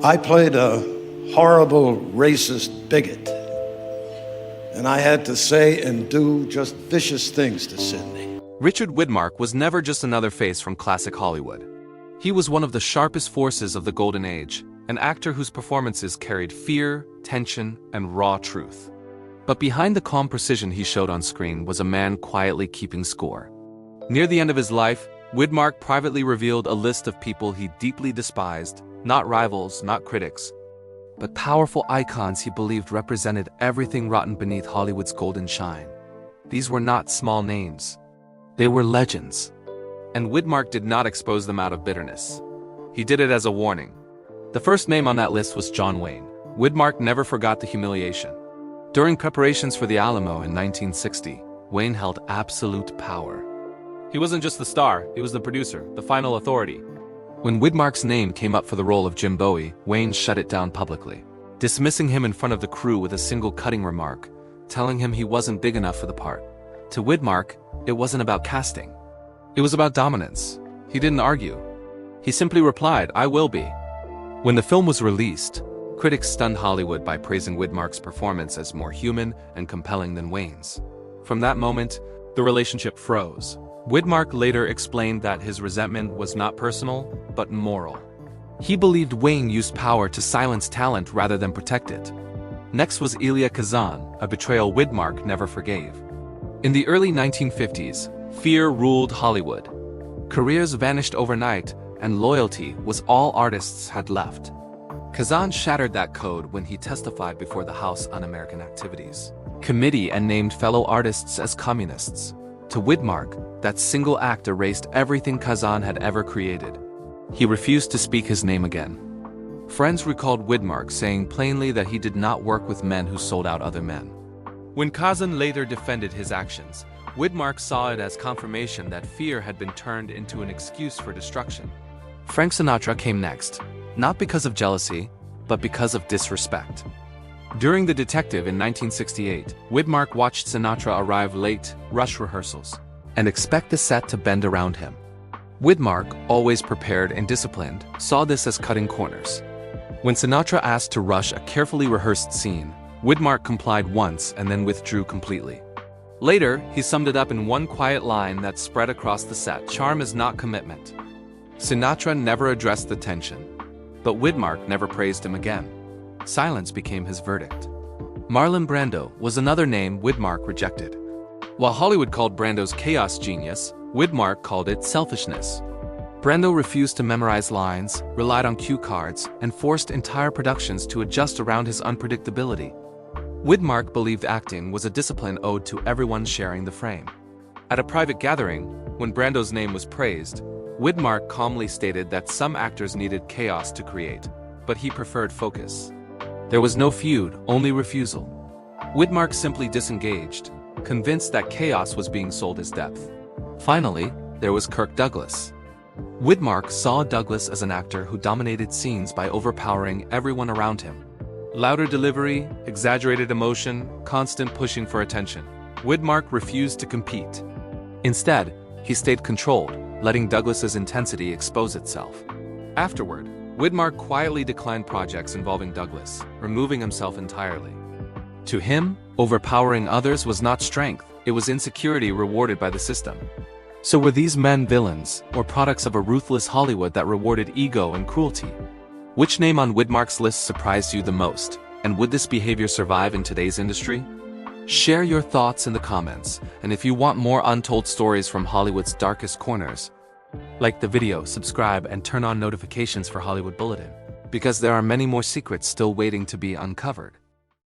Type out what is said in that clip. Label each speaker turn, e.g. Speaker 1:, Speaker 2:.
Speaker 1: I played a horrible racist bigot, and I had to say and do just vicious things to Sidney.
Speaker 2: Richard Widmark was never just another face from classic Hollywood. He was one of the sharpest forces of the Golden Age, an actor whose performances carried fear, tension, and raw truth. But behind the calm precision he showed on screen was a man quietly keeping score. Near the end of his life, Widmark privately revealed a list of people he deeply despised, not rivals, not critics, but powerful icons he believed represented everything rotten beneath Hollywood's golden shine. These were not small names. They were legends. And Widmark did not expose them out of bitterness. He did it as a warning. The first name on that list was John Wayne. Widmark never forgot the humiliation. During preparations for the Alamo in 1960, Wayne held absolute power. He wasn't just the star, he was the producer, the final authority. When Widmark's name came up for the role of Jim Bowie, Wayne shut it down publicly, dismissing him in front of the crew with a single cutting remark, telling him he wasn't big enough for the part. To Widmark, it wasn't about casting. It was about dominance. He didn't argue. He simply replied, "I will be." When the film was released, critics stunned Hollywood by praising Widmark's performance as more human and compelling than Wayne's. From that moment, the relationship froze. Widmark later explained that his resentment was not personal, but moral. He believed Wayne used power to silence talent rather than protect it. Next was Elia Kazan, a betrayal Widmark never forgave. In the early 1950s, fear ruled Hollywood. Careers vanished overnight, and loyalty was all artists had left. Kazan shattered that code when he testified before the House Un-American Activities Committee and named fellow artists as communists. To Widmark, that single act erased everything Kazan had ever created. He refused to speak his name again. Friends recalled Widmark saying plainly that he did not work with men who sold out other men. When Kazan later defended his actions, Widmark saw it as confirmation that fear had been turned into an excuse for destruction. Frank Sinatra came next, not because of jealousy, but because of disrespect. During The Detective in 1968, Widmark watched Sinatra arrive late, rush rehearsals, and expect the set to bend around him. Widmark, always prepared and disciplined, saw this as cutting corners. When Sinatra asked to rush a carefully rehearsed scene, Widmark complied once and then withdrew completely. Later, he summed it up in one quiet line that spread across the set: "Charm is not commitment." Sinatra never addressed the tension, but Widmark never praised him again. Silence became his verdict. Marlon Brando was another name Widmark rejected. While Hollywood called Brando's chaos genius, Widmark called it selfishness. Brando refused to memorize lines, relied on cue cards, and forced entire productions to adjust around his unpredictability. Widmark believed acting was a discipline owed to everyone sharing the frame. At a private gathering, when Brando's name was praised, Widmark calmly stated that some actors needed chaos to create, but he preferred focus. There was no feud, only refusal. Widmark simply disengaged, convinced that chaos was being sold as depth. Finally, there was Kirk Douglas. Widmark saw Douglas as an actor who dominated scenes by overpowering everyone around him. Louder delivery, exaggerated emotion, constant pushing for attention. Widmark refused to compete. Instead, he stayed controlled, letting Douglas's intensity expose itself. Afterward, Widmark quietly declined projects involving Douglas, removing himself entirely. To him, overpowering others was not strength, it was insecurity rewarded by the system. So were these men villains, or products of a ruthless Hollywood that rewarded ego and cruelty? Which name on Widmark's list surprised you the most, and would this behavior survive in today's industry? Share your thoughts in the comments, and if you want more untold stories from Hollywood's darkest corners, like the video, subscribe, and turn on notifications for Hollywood Bulletin, because there are many more secrets still waiting to be uncovered.